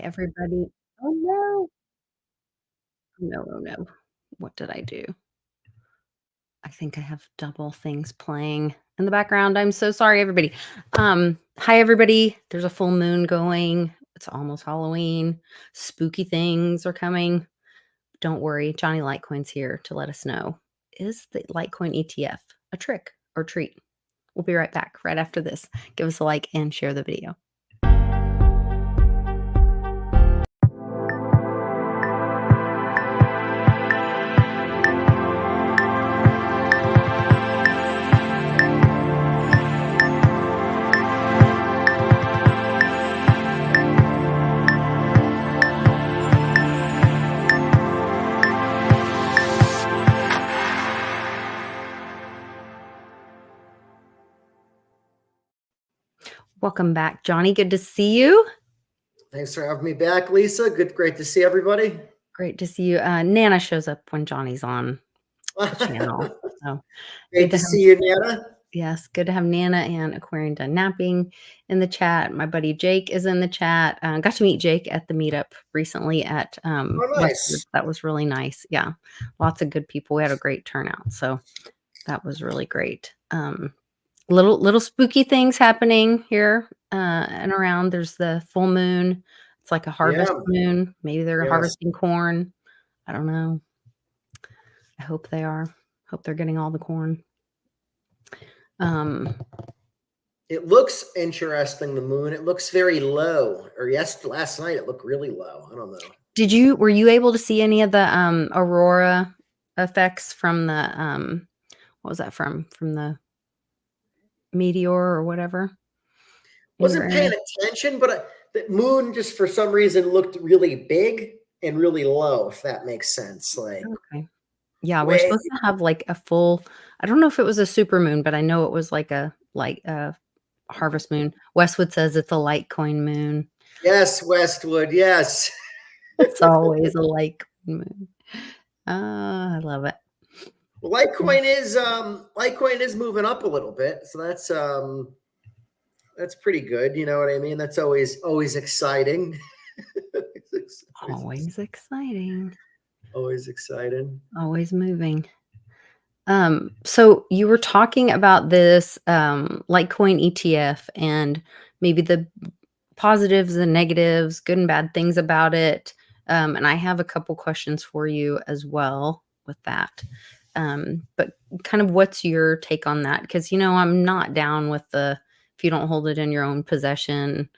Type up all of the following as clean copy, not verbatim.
everybody. Oh, no. No, no, no. What did I do? I think I have double things playing in the background. I'm so sorry, everybody. Hi, everybody. There's a full moon going. It's almost Halloween. Spooky things are coming. Don't worry. Jonny Litecoin's here to let us know. Is the Litecoin ETF a trick or treat? We'll be right back right after this. Give us a like and share the video. Welcome back, Jonny. Good to see you. Thanks for having me back, Lisa. Great to see everybody. Great to see you. Nana shows up when Johnny's on the channel. So great to see you, Nana. Yes, good to have Nana and Aquarian Done Napping in the chat. My buddy Jake is in the chat. Got to meet Jake at the meetup recently at nice. That was really nice. Yeah, lots of good people. We had a great turnout, so that was really great. Little spooky things happening here and around. There's the full moon. It's like a harvest moon. Maybe they're harvesting corn. I don't know. I hope they are. Hope they're getting all the corn. It looks interesting, the moon. It looks very low. Or last night it looked really low. I don't know. Were you able to see any of the aurora effects from the what was that from the meteor or whatever? Wasn't paying attention, but the moon just for some reason looked really big and really low, if that makes sense. Like, okay. Yeah, we're supposed to have like a full, I don't know if it was a super moon, but I know it was like a harvest moon. Westwood says it's a Litecoin moon. Yes, Westwood, yes. It's always a Litecoin moon. I love it. Well, Litecoin is moving up a little bit, so that's pretty good. You know what I mean? That's always exciting. Always exciting. Always exciting. Always moving. So you were talking about this Litecoin ETF and maybe the positives and negatives, good and bad things about it. And I have a couple questions for you as well with that. But kind of what's your take on that? Because, I'm not down with if you don't hold it in your own possession.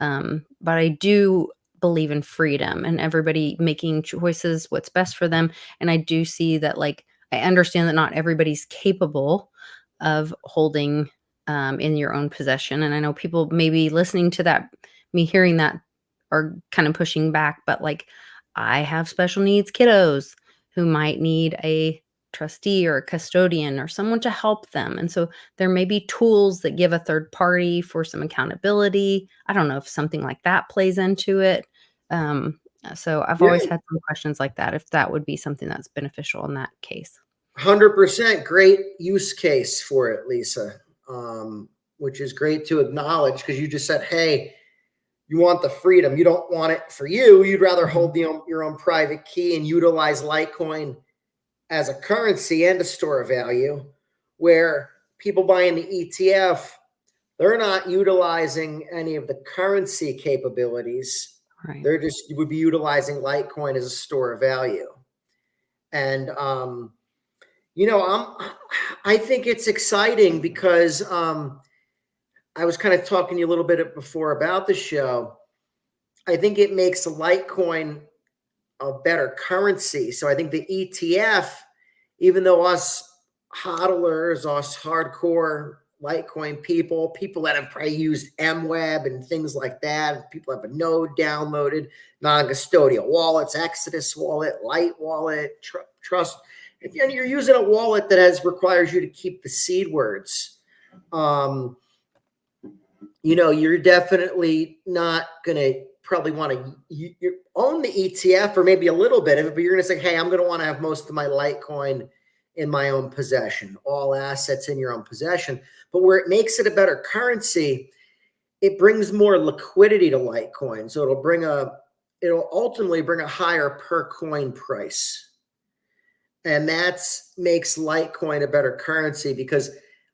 But I do believe in freedom and everybody making choices, what's best for them. And I do see that, I understand that not everybody's capable of holding in your own possession. And I know people maybe listening to that, me hearing that, are kind of pushing back. But I have special needs kiddos who might need a trustee or a custodian or someone to help them. And so there may be tools that give a third party for some accountability. I don't know if something like that plays into it. So I've always had some questions like that, if that would be something that's beneficial in that case. 100% great use case for it, Lisa, which is great to acknowledge, because you just said, hey, you want the freedom. You don't want it for you. You'd rather hold your own private key and utilize Litecoin as a currency and a store of value, where people buying the ETF, they're not utilizing any of the currency capabilities. Right. They're just would be utilizing Litecoin as a store of value. And, I think it's exciting because I was kind of talking to you a little bit before about the show. I think it makes Litecoin a better currency. So I think the ETF, even though us hodlers, us hardcore Litecoin people that have probably used MWeb and things like that, people have a node downloaded, non-custodial wallets, Exodus wallet, Light wallet, Trust. If you're using a wallet that requires you to keep the seed words, you're definitely not going to probably want to own the ETF or maybe a little bit of it, but you're going to say, hey, I'm going to want to have most of my Litecoin in my own possession, all assets in your own possession. But where it makes it a better currency, it brings more liquidity to Litecoin. So it'll bring a it'll ultimately bring a higher per coin price. And that makes Litecoin a better currency because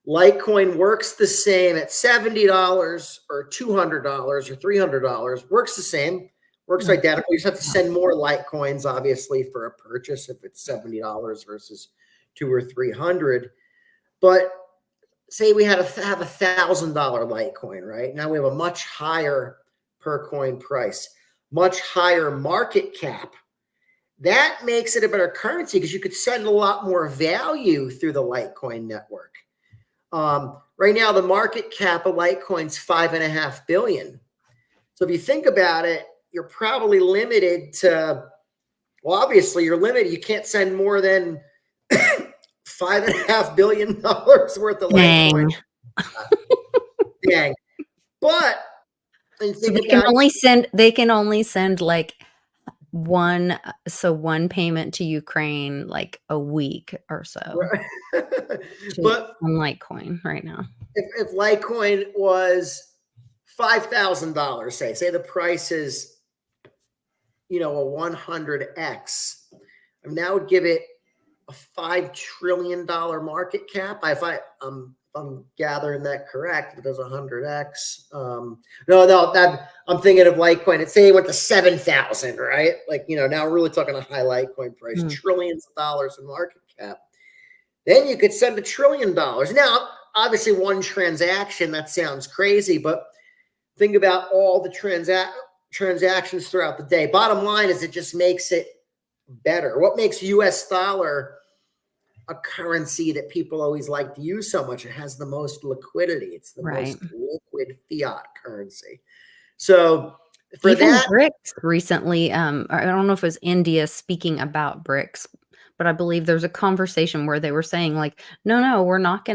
Litecoin works the same at $70 or $200 or $300, works the same, works Right. identical. You just have to send more Litecoins, obviously, for a purchase if it's $70 versus 200 or 300. But say we had have $1,000 Litecoin, right? Now we have a much higher per coin price, much higher market cap. That makes it a better currency because you could send a lot more value through the Litecoin network. Right now, the market cap of Litecoin's $5.5 billion. So if you think about it, you're probably limited to, well, obviously you're limited. You can't send more than $5.5 billion worth of Litecoin. Dang. Dang. But and So think about they can only send like one payment to Ukraine like a week or so but on Litecoin right now. if Litecoin was $5,000, say the price is, a 100x, I mean, that would give it a $5 trillion market cap. If I'm gathering that correct, if it does 100x. No, I'm thinking of Litecoin. It's say it went to 7,000, right? Like, now we're really talking a high Litecoin price, trillions of dollars in market cap. Then you could send $1 trillion. Now, obviously, one transaction, that sounds crazy, but think about all the transactions throughout the day. Bottom line is it just makes it better. What makes US dollar a currency that people always like to use so much? It has the most liquidity. It's the most liquid fiat currency. So for even that, BRICS recently, I don't know if it was India speaking about BRICS, but I believe there's a conversation where they were saying like, no, we're not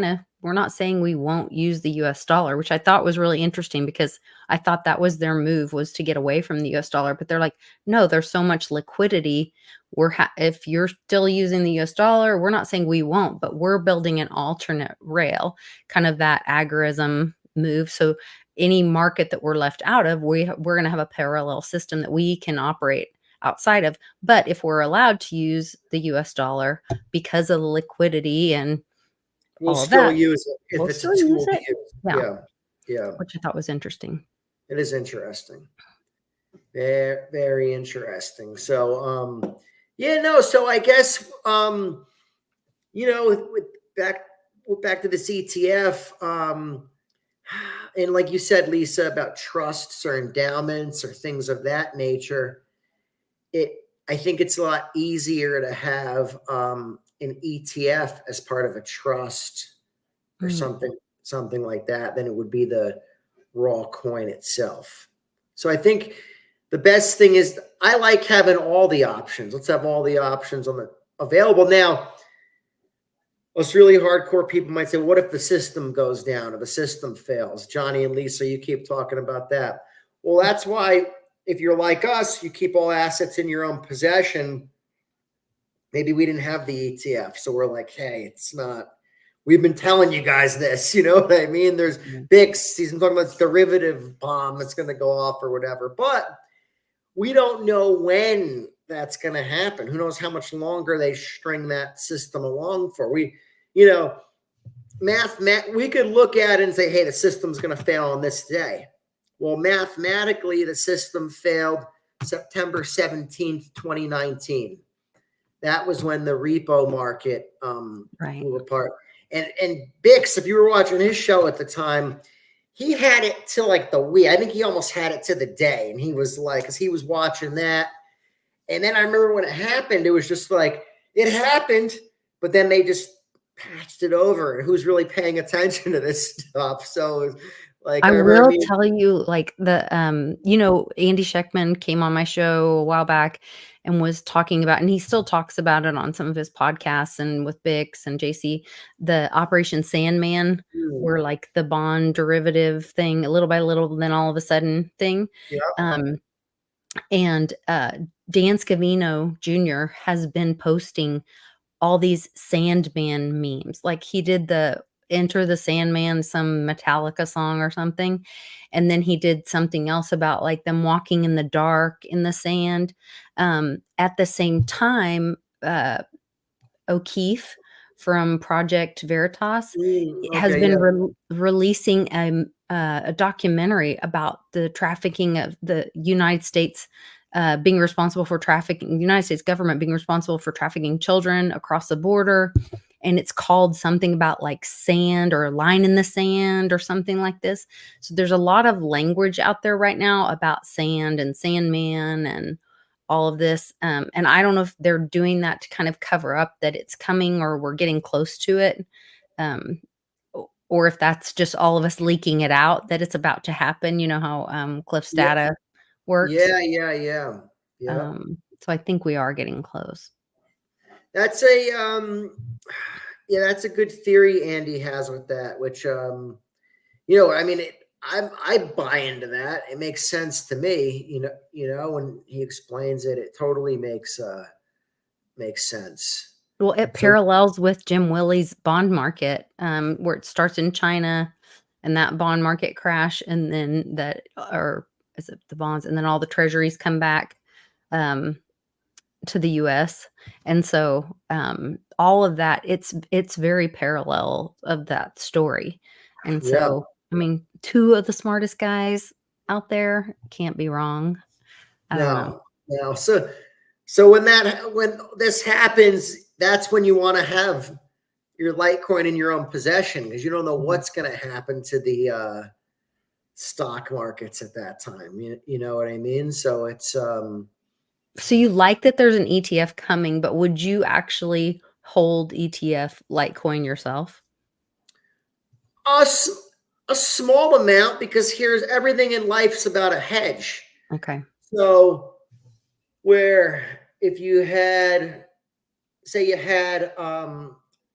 saying we won't use the US dollar, which I thought was really interesting because I thought that was their move, was to get away from the US dollar. But they're like, no, there's so much liquidity. If you're still using the US dollar, we're not saying we won't, but we're building an alternate rail, kind of that agorism move. So any market that we're left out of, we're going to have a parallel system that we can operate outside of. But if we're allowed to use the US dollar because of the liquidity and we'll all of still that, use it if we'll it's still a use tool to it. use. Yeah. Yeah. Which I thought was interesting. It is interesting. Very, very interesting. So, so I guess, with back to this ETF, and like you said, Lisa, about trusts or endowments or things of that nature, I think it's a lot easier to have an ETF as part of a trust or something like that than it would be the raw coin itself. So I think the best thing is I like having all the options. Let's have all the options available. Now, us really hardcore people might say, well, what if the system goes down or the system fails? Jonny and Lisa, you keep talking about that. Well, that's why if you're like us, you keep all assets in your own possession. Maybe we didn't have the ETF. So we're like, hey, it's not, we've been telling you guys this, you know what I mean? There's BIX, he's talking about this derivative bomb that's going to go off or whatever, but we don't know when that's going to happen. Who knows how much longer they string that system along for? We could look at it and say, hey, the system's going to fail on this day. Well, mathematically, the system failed September 17th, 2019. That was when the repo market blew apart. And Bix, if you were watching his show at the time, he had it till like the week. I think he almost had it to the day. And he was like, because he was watching that. And then I remember when it happened, it was just like, it happened, but then they just patched it over. And who's really paying attention to this stuff? So like, I will tell you, like Andy Sheckman came on my show a while back and was talking about, and he still talks about it on some of his podcasts and with Bix and JC, the Operation Sandman, where like the bond derivative thing, little by little, then all of a sudden thing. Yeah. And Dan Scavino Jr. has been posting all these Sandman memes. Like he did Enter the Sandman, some Metallica song or something, and then he did something else about, like, them walking in the dark in the sand. At the same time, O'Keefe from Project Veritas has Okay. been Yeah. releasing a documentary about the trafficking of the United States, being responsible for trafficking, the United States government being responsible for trafficking children across the border. And it's called something about like sand or a line in the sand or something like this. So there's a lot of language out there right now about sand and Sandman and all of this. And I don't know if they're doing that to kind of cover up that it's coming or we're getting close to it. Um, or if that's just all of us leaking it out that it's about to happen. You know how Cliff's Yeah. data works. Yeah. Yeah. Yeah. Yeah. So I think we are getting close. That's a yeah, that's a good theory Andy has with that, which I mean, I buy into that. It makes sense to me. When he explains it, it totally makes sense. Well, it So parallels with Jim Willie's bond market, where it starts in China and that bond market crash, and then or is it the bonds, and then all the treasuries come back um, to the U.S. And so all of that, it's very parallel of that story. And yeah, so, I mean, two of the smartest guys out there can't be wrong. I don't know. no. So when this happens, that's when you want to have your Litecoin in your own possession because you don't know Mhm. what's going to happen to the stock markets at that time. You know what I mean? So it's So you like that there's an ETF coming, but would you actually hold ETF Litecoin yourself? a, s- a small amount because here's everything in life's about a hedge. Okay. So where if you had, say you had,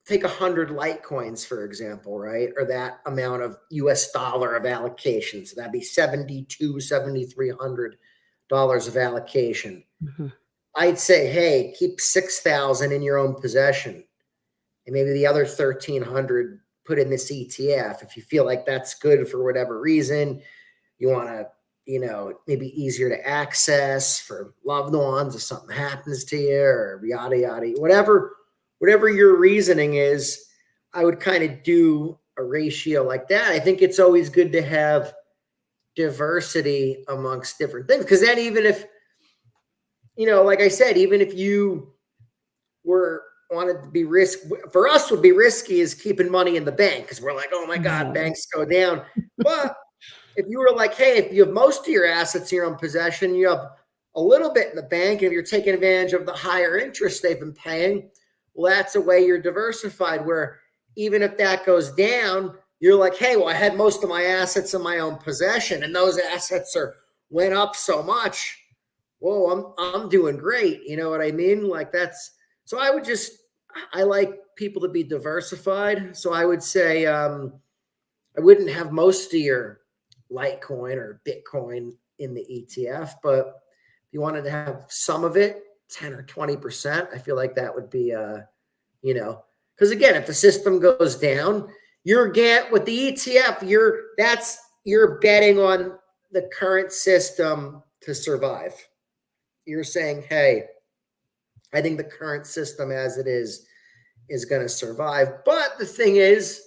take 100 Litecoins, for example, right? Or that amount of US dollar of allocation. So that'd be $7,300 of allocation. Mhm. I'd say, hey, keep 6,000 in your own possession, and maybe the other 1,300 put in this ETF. If you feel like that's good for whatever reason, you want to, maybe easier to access for loved ones if something happens to you or yada yada, whatever your reasoning is, I would kind of do a ratio like that. I think it's always good to have diversity amongst different things because then even if, like I said, even if you were wanted to be risk for us would be risky is keeping money in the bank because we're like, oh my God, Right. banks go down. But if you were like, hey, if you have most of your assets in your own possession, you have a little bit in the bank, and if you're taking advantage of the higher interest they've been paying, well, that's a way you're diversified where even if that goes down, you're like, hey, well, I had most of my assets in my own possession, and those assets went up so much. Whoa, I'm doing great. You know what I mean? Like that's so I like people to be diversified. So I would say I wouldn't have most of your Litecoin or Bitcoin in the ETF, but if you wanted to have some of it, 10 or 20%, I feel like that would be because again, if the system goes down, you're get with the ETF, you're betting on the current system to survive. You're saying, hey, I think the current system as it is going to survive. But the thing is,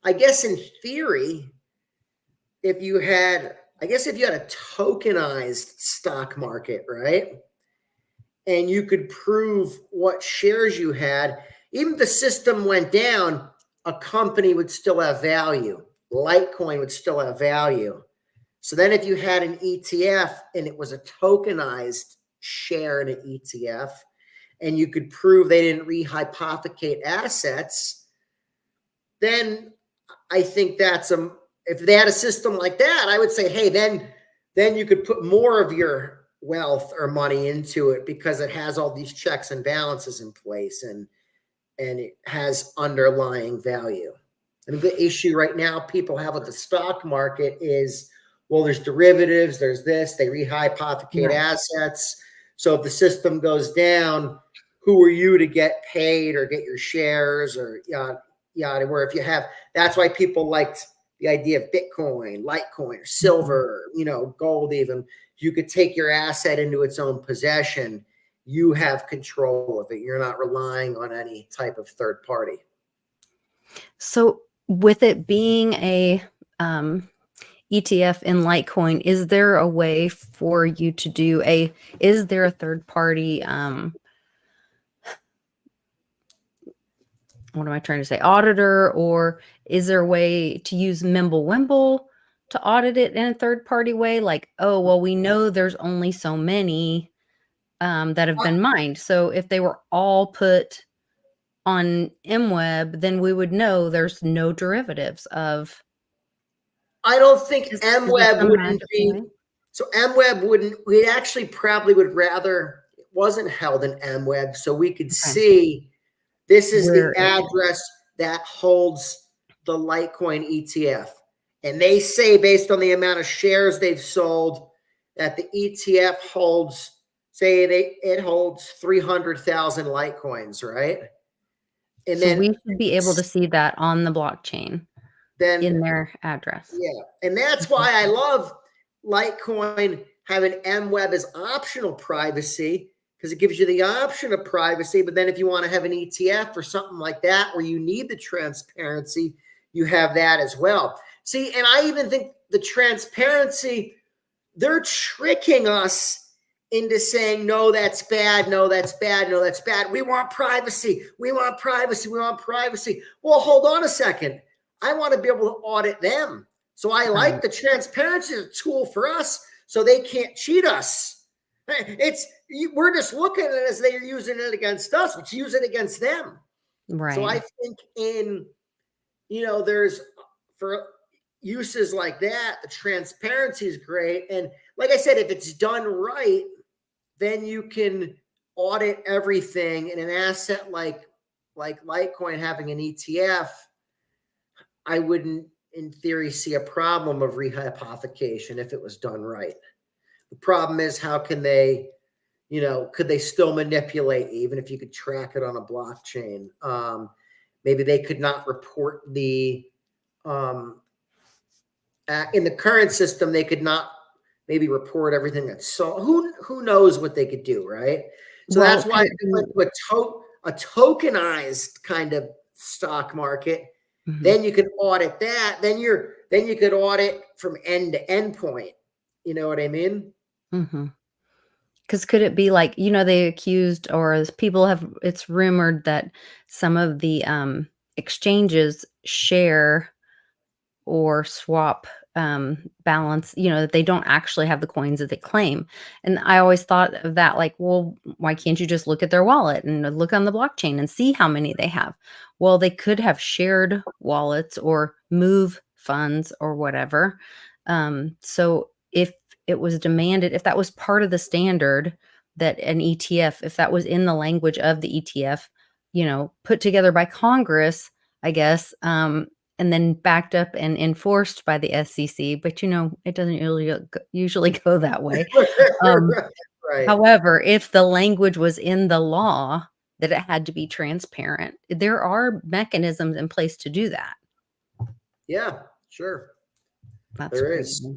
I guess in theory, if you had a tokenized stock market, right? And you could prove what shares you had, even if the system went down, a company would still have value. Litecoin would still have value. So then if you had an ETF and it was a tokenized share in an ETF, and you could prove they didn't rehypothecate assets, then I think if they had a system like that, I would say, hey, then you could put more of your wealth or money into it because it has all these checks and balances in place and it has underlying value. I mean, the issue right now people have with the stock market is, well, there's derivatives, there's this, they rehypothecate Right. assets. So if the system goes down, who are you to get paid or get your shares or yada, where if you have, that's why people liked the idea of Bitcoin, Litecoin, or silver, gold even. You could take your asset into its own possession. You have control of it. You're not relying on any type of third party. So with it being a ETF in Litecoin, is there a way for you to do is there a third party, what am I trying to say, auditor, or is there a way to use Mimblewimble to audit it in a third party way? Like, oh, well, we know there's only so many that have been mined. So if they were all put on MWeb, then we would know there's no derivatives of. I don't think Is there MWeb some wouldn't magical be. way? So MWeb wouldn't. We actually probably would rather it wasn't held in MWeb, so we could Okay. see this is Where the address that holds the Litecoin ETF, and they say based on the amount of shares they've sold that the ETF holds. Say it holds 300,000 Litecoins, right? And so then we should be able to see that on the blockchain in their address. Yeah, and that's why I love Litecoin having MWeb as optional privacy, because it gives you the option of privacy. But then if you want to have an ETF or something like that where you need the transparency, you have that as well. See, and I even think the transparency, they're tricking us into saying, no, that's bad. No, that's bad. No, that's bad. We want privacy. We want privacy. We want privacy. Well, hold on a second. I want to be able to audit them. So I like the transparency as a tool for us so they can't cheat us. We're just looking at it as they're using it against us. Let's use it against them. Right. So I think there's for uses like that, the transparency is great. And like I said, if it's done right, then you can audit everything in an asset like Litecoin having an ETF. I wouldn't, in theory, see a problem of rehypothecation if it was done right. The problem is, how can they, could they still manipulate even if you could track it on a blockchain? Maybe they could not report the, in the current system, they could not maybe report everything that's so who knows what they could do, right? So that's why a tokenized kind of stock market, then you can audit that. Then you could audit from end to end point. You know what I mean? Because could it be like, they accused, or as people have, it's rumored that some of the exchanges share or swap balance, that they don't actually have the coins that they claim. And I always thought of that like, well, why can't you just look at their wallet and look on the blockchain and see how many they have? Well, they could have shared wallets or move funds or whatever. So if it was demanded, if that was part of the standard, that an ETF, if that was in the language of the ETF, put together by Congress, I guess, and then backed up and enforced by the SEC, but it doesn't usually go that way. Right. However, if the language was in the law that it had to be transparent, there are mechanisms in place to do that. Yeah, sure. There is.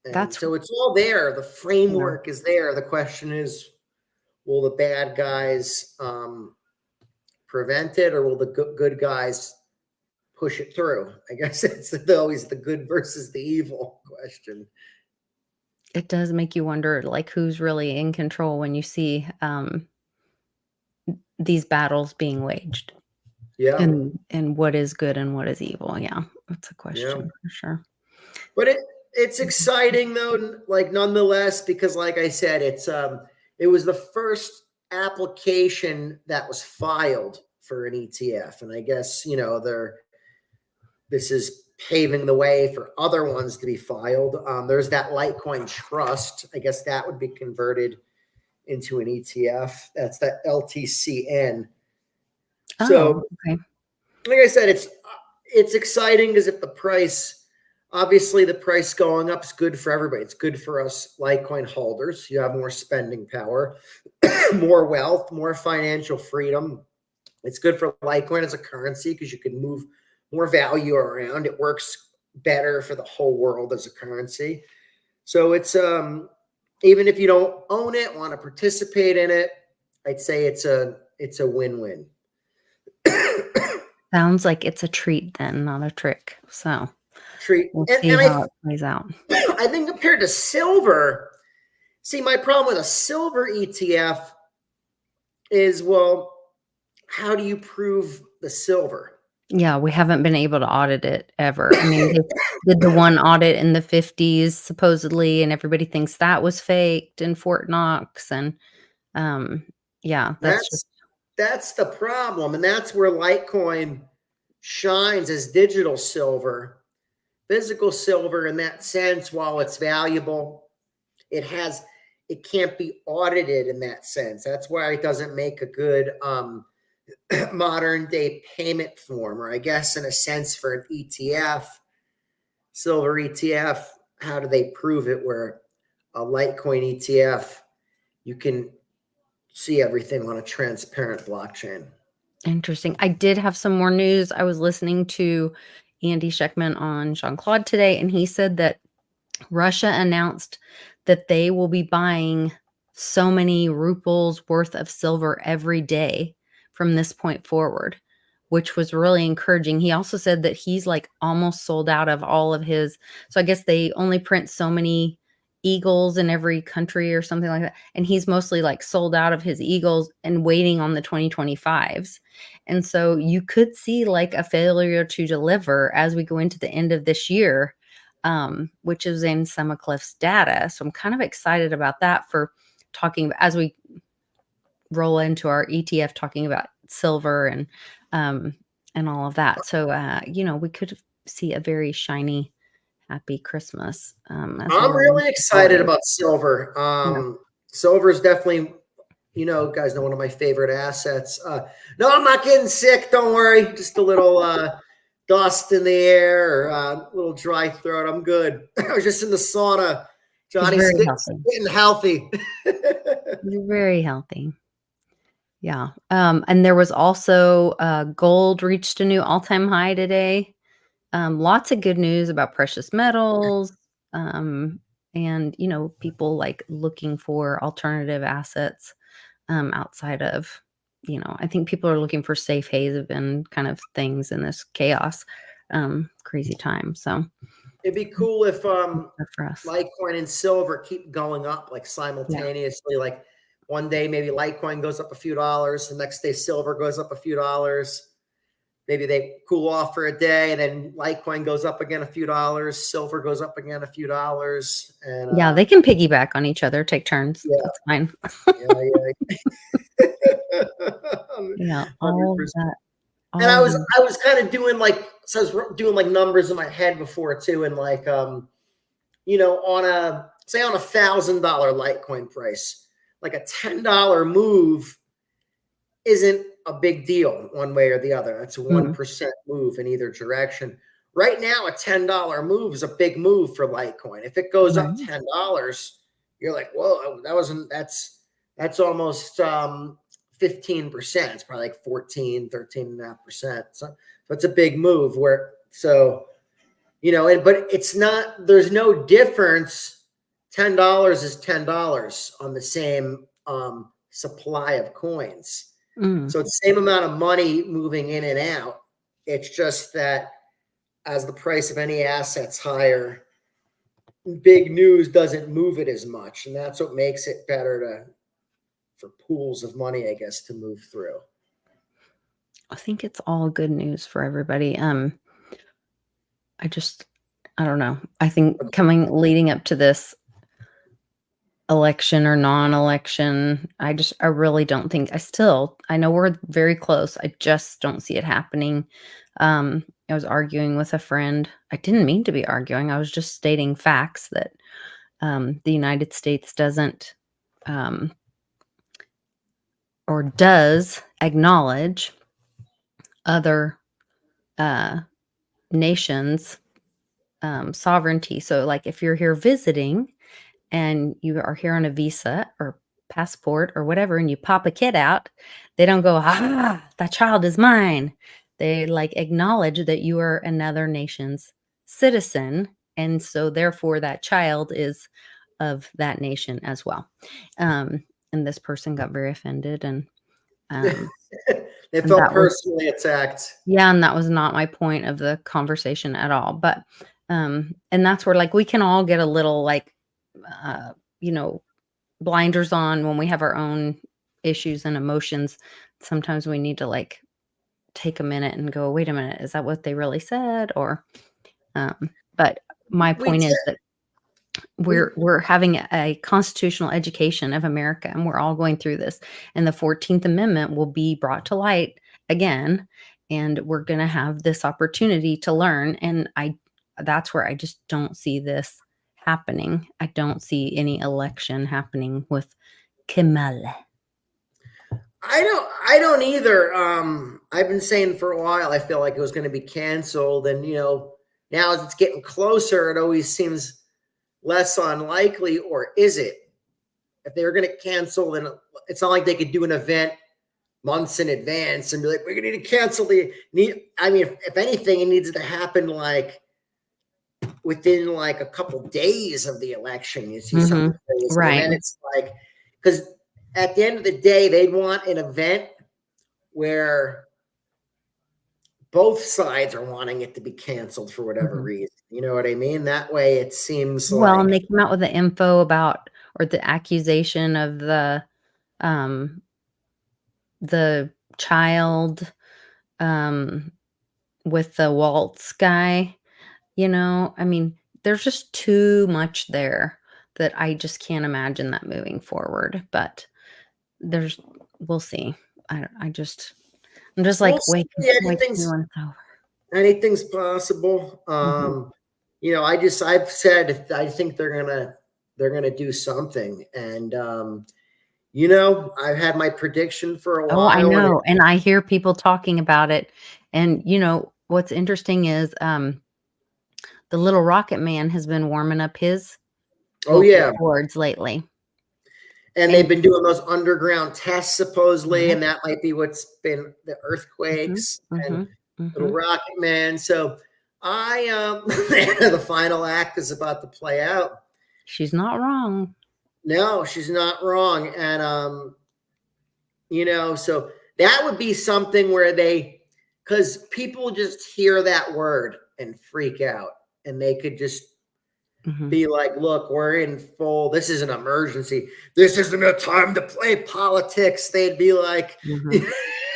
And so it's all there. The framework is there. The question is, will the bad guys prevent it, or will the good guys push it through? I guess it's always the good versus the evil question. It does make you wonder, like, who's really in control when you see these battles being waged. Yeah. And what is good and what is evil. Yeah, that's a question for sure. But it's exciting though, like nonetheless, because like I said, it was the first application that was filed for an ETF. And I guess, this is paving the way for other ones to be filed. There's that Litecoin Trust. I guess that would be converted into an ETF. That's that LTCN. So, okay. Like I said, it's exciting because if the price, obviously the price going up is good for everybody. It's good for us Litecoin holders. You have more spending power, more wealth, more financial freedom. It's good for Litecoin as a currency because you can move more value around. It works better for the whole world as a currency. So it's even if you don't own it, want to participate in it, I'd say it's a win-win. Sounds like it's a treat then, not a trick. So Treat. we'll And, see and how it plays out. I think compared to silver, see, my problem with a silver ETF is, well, how do you prove the silver? Yeah, we haven't been able to audit it ever. I mean, they did the one audit in the '50s supposedly, and everybody thinks that was faked in Fort Knox, and, um, yeah, that's just That's the problem, and that's where Litecoin shines as digital silver. Physical silver, in that sense, while it's valuable, it has it can't be audited in that sense. That's why it doesn't make a good modern day payment form, or I guess in a sense for an ETF, silver ETF. How do they prove it? Where a Litecoin ETF, you can see everything on a transparent blockchain. interesting. I did have some more news. I was listening to Andy Schectman on Jean-Claude today, and he said that Russia announced that they will be buying so many rubles worth of silver every day from this point forward, which was really encouraging. He also said that he's like almost sold out of all of his. So I guess they only print so many eagles in every country or something like that. And he's mostly like sold out of his eagles and waiting on the 2025s. And so you could see like a failure to deliver as we go into the end of this year, which is in Summercliff's data. So I'm kind of excited about that for talking as we roll into our ETF talking about silver and all of that. So we could see a very shiny, happy Christmas as we I'm roll into really the excited holidays. about silver. Yeah, Silver is definitely, guys know one of my favorite assets. No, I'm not getting sick. Don't worry. Just a little dust in the air or a little dry throat. I'm good. I was just in the sauna. he's Johnny's very healthy. getting healthy. He's very healthy. Yeah. And there was also gold reached a new all-time high today. Lots of good news about precious metals, um, and people like looking for alternative assets outside of, I think people are looking for safe haven kind of things in this chaos, crazy time. So It'd be cool if good for us. Litecoin and silver keep going up like Yeah. simultaneously. Like one day maybe Litecoin goes up a few dollars, the next day silver goes up a few dollars. Maybe they cool off for a day, and then Litecoin goes up again a few dollars, silver goes up again a few dollars, and Yeah, they can piggyback on each other, take turns. yeah, That's fine. yeah, yeah. Yeah, all of 100%. that, And all of that. I was kind of doing like so I was doing like numbers in my head before too, and like on a say on $1,000 Litecoin price, like a $10 move isn't a big deal one way or the other. That's a Mm, 1% move in either direction. Right now, a $10 move is a big move for Litecoin. If it goes up right. $10, you're like, whoa, that's almost 15%. It's probably like 14, 13.5%. So it's a big move but it's not, there's no difference. $10 is $10 on the same supply of coins. Mm, So it's the same amount of money moving in and out. It's just that as the price of any asset's higher, big news doesn't move it as much. And that's what makes it better for pools of money, I guess, to move through. I think it's all good news for everybody. I just I don't know. I think leading up to this election or non-election, I really don't think I know we're very close. I just don't see it happening. I was arguing with a friend. I didn't mean to be arguing. I was just stating facts that the United States doesn't um, or does acknowledge other uh, nations' sovereignty. So, like, if you're here visiting and you are here on a visa or passport or whatever, and you pop a kid out, they don't go, "Ah, that child is mine." They, like, acknowledge that you are another nation's citizen, and so therefore that child is of that nation as well. And this person got very offended, um, They and felt that was personally attacked. yeah, and that was not my point of the conversation at all, but, and that's where, like, we can all get a little, like, uh, you know, blinders on when we have our own issues and emotions. Sometimes we need to, like, take a minute and go, "Wait a minute, is that what they really said?" Or, but my We point is that we we're having a constitutional education of America, and we're all going through this, and the 14th Amendment will be brought to light again, and we're gonna have this opportunity to learn, and I that's where I just don't see this happening. I don't see any election happening with Kamala. I don't either. I've been saying for a while I feel like it was going to be canceled, and now as it's getting closer, it always seems less unlikely. Or is it? If they were going to cancel, then it's not like they could do an event months in advance and be like, "We're going to need to cancel the need." I mean, if anything, it needs to happen like within like a couple days of the election. You see something Mhm. crazy, and Right. then it's like, because at the end of the day, they'd want an event where both sides are wanting it to be canceled for whatever Mhm. reason. You know what I mean? That way it seems Well, and like, they came out with the info about or the accusation of um, the child, um, with the waltz guy, I mean, there's just too much there that I just can't imagine that moving forward, but there's we'll see. I'm just we'll like, see. wait till when it's over. Anything's possible. Mhm. I've said I think they're gonna do something, and I've had my prediction for a Oh, I while, and know, and I hear people talking about it, and, what's interesting is, the little rocket man has been warming up his oh vocal yeah, cords lately, and they've and been doing those underground tests supposedly, yeah. and that might be what's been the Mhm, earthquakes and mhm, little mhm. rocket man. So the final act is about to play out. She's not wrong. No, she's not wrong. And so that would be something where because people just hear that word and freak out, and they could just Mhm, be like, look, we're in full, this is an emergency. This isn't a time to play politics. They'd be like, mhm.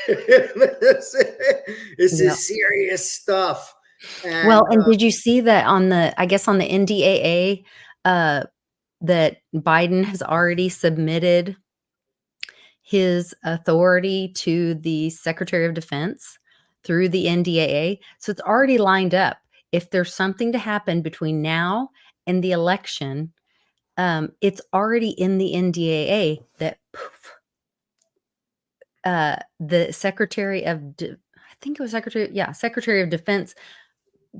this Yep. is serious stuff. Well, And and did you see that on the I guess on the NDAA, that Biden has already submitted his authority to the Secretary of Defense through the NDAA. So it's already lined up. If there's something to happen between now and the election, it's already in the NDAA that poof, the Secretary of I think it was Secretary of Defense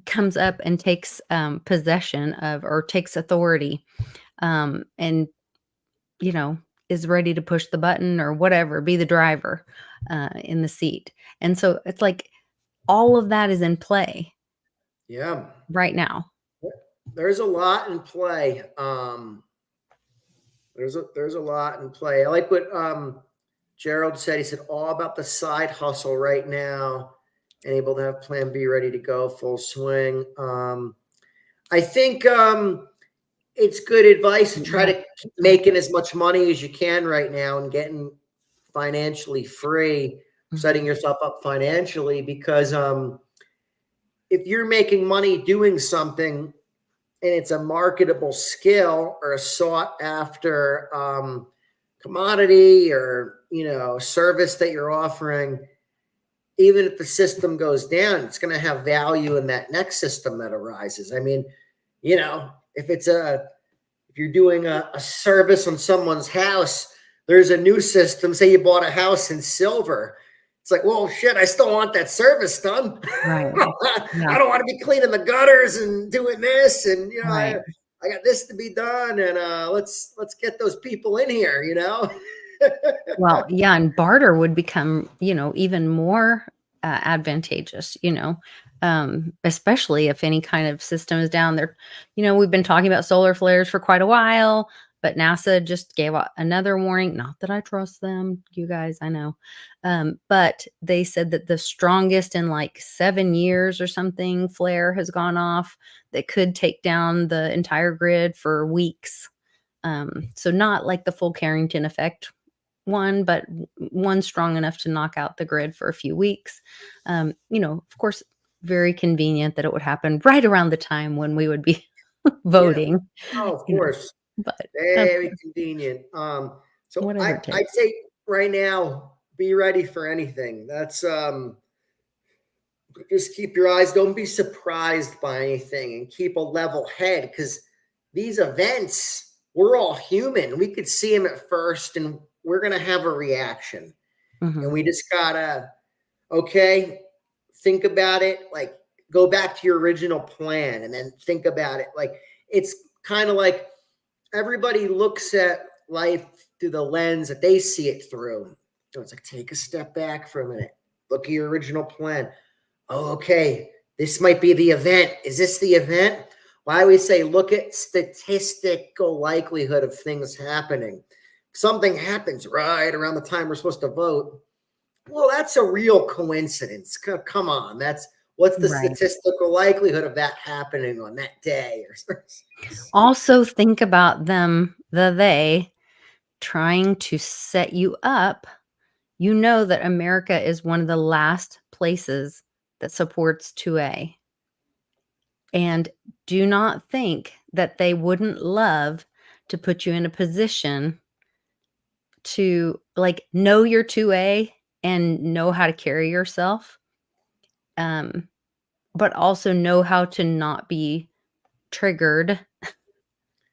comes up and takes possession of or takes authority, and you know, is ready to push the button or whatever, be the driver in the seat. And so it's like all of that is in play yeah, right now. there's a lot in play. There's a lot in play. I like what Gerald said. He said all about the side hustle right now and able to have plan B ready to go full swing. I think it's good advice to try Yeah. to keep making as much money as you can right now and getting financially free, setting Mhm. yourself up financially, because if you're making money doing something and it's a marketable skill or a sought after commodity or service that you're offering, even if the system goes down, it's going to have value in that next system that arises. I mean, if you're doing a service on someone's house, there's a new system. Say you bought a house in silver. It's like, well, shit, I still want that service done. Right. I Yeah. don't want to be cleaning the gutters and doing this. And, Right. I got this to be done, and let's get those people in here, you know. Well, yeah, and barter would become, even more advantageous, especially if any kind of system is down there. We've been talking about solar flares for quite a while, but NASA just gave out another warning. Not that I trust them, you guys, I know. But they said that the strongest in like 7 years or something flare has gone off that could take down the entire grid for weeks. So not like the full Carrington effect one, but one strong enough to knock out the grid for a few weeks. Of course, very convenient that it would happen right around the time when we would be Yeah. voting, Oh, of you know, course. but Very convenient. So whatever it I'd takes. say right now, be ready for anything. That's just keep your eyes, don't be surprised by anything, and keep a level head, because these events, we're all human. We could see them at first and we're gonna have a reaction. And Mhm. we just gotta, okay, think about it, like go back to your original plan and then think about it. Like it's kind of like everybody looks at life through the lens that they see it through. So it's like, take a step back for a minute, look at your original plan. Oh, okay, this might be the event. Is this the event? Why we say look at statistical likelihood of things happening. Something happens right around the time we're supposed to vote. Well, that's a real coincidence. Come on, that's what's the Right. statistical likelihood of that happening on that day or something? Also think about they trying to set you up. You know that America is one of the last places that supports 2A. And do not think that they wouldn't love to put you in a position to, like, know your 2A and know how to carry yourself, um, but also know how to not be triggered,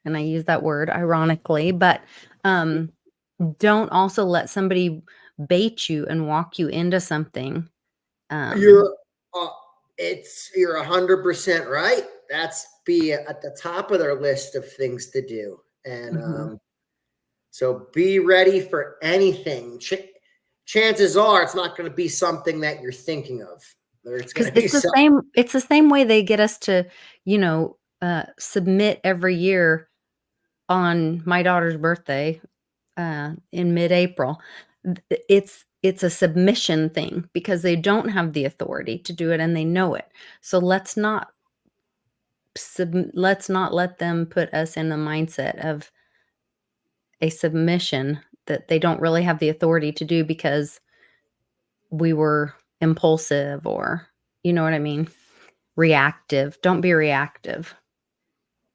and I use that word ironically, but, um, don't also let somebody bait you and walk you into something, um You're uh, you're 100% right. That's be at the top of their list of things to do, and Mhm. so be ready for anything. Chances are it's not going to be something that you're thinking of, or it's going 'Cause to be something. it's the same way they get us to, submit every year on my daughter's birthday, in mid-April. It's a submission thing because they don't have the authority to do it and they know it. So let's not let them put us in the mindset of a submission that they don't really have the authority to do because we were impulsive or you know what I mean? Reactive. Don't be reactive.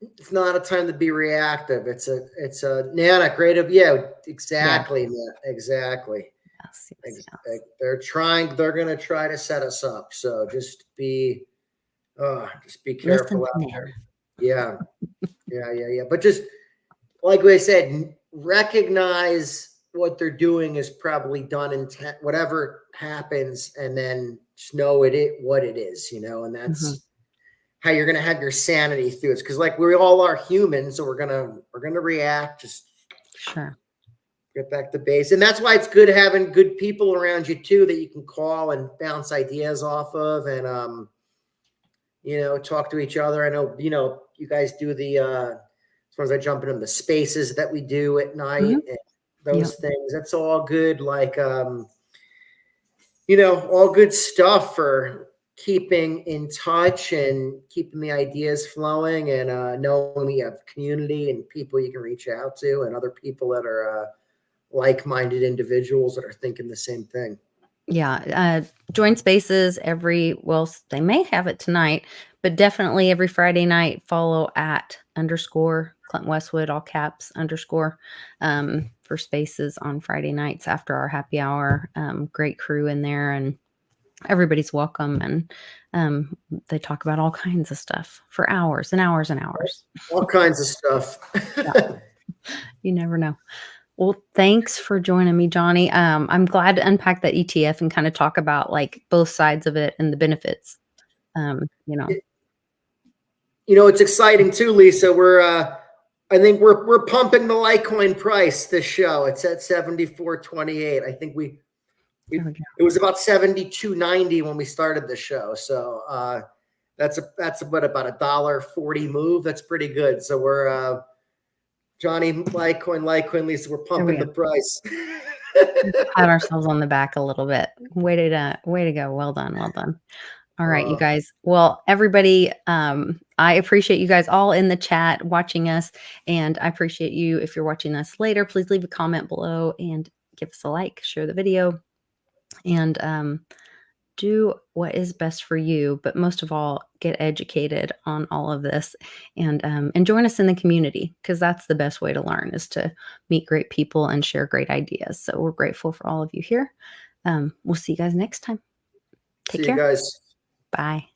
It's not a time to be reactive. It's a Nana, great of you. Yes, Exactly, man. Exactly. yes, yes, yes. They're gonna try to set us up. So just be Listen careful to out Nana. there. Yeah, yeah. But just like we said, recognize what they're doing is probably done intent, whatever happens, and then just know what it is, and Mhm. that's how you're gonna have your sanity through it. Because like we all are humans, so we're gonna react. Just Sure. get back to base, and that's why it's good having good people around you too that you can call and bounce ideas off of, and talk to each other. I know you guys do the sometimes I jump into the spaces that we do at night Mhm. and Yep. those things. That's all good, like all good stuff for keeping in touch and keeping the ideas flowing, and knowing we have community and people you can reach out to, and other people that are like-minded individuals that are thinking the same thing. Yeah, join spaces they may have it tonight, but definitely every Friday night, follow at underscore Clinton Westwood, all caps underscore, for spaces on Friday nights after our happy hour. Great crew in there and everybody's welcome. And they talk about all kinds of stuff for hours and hours and hours. All kinds of stuff. Yeah, you never know. Well, thanks for joining me, Johnny. I'm glad to unpack that ETF and kind of talk about like both sides of it and the benefits. Um, you know, You know, it's exciting too, Lisa. I think we're pumping the Litecoin price this show. It's at 74.28. I think There we go. it was about 72.90 when we started the show. So that's what, about $1.40 move. That's pretty good. So we're Jonny, Litecoin, Lisa, we're There we pumping go. the price. Pat ourselves on the back a little bit. Way to go. Well done. Well done. All right, you guys. Well, everybody, I appreciate you guys all in the chat watching us, and I appreciate you if you're watching us later. Please leave a comment below and give us a like, share the video, and do what is best for you. But most of all, get educated on all of this, and join us in the community, because that's the best way to learn, is to meet great people and share great ideas. So we're grateful for all of you here. We'll see you guys next time. Take See care. you guys. Bye.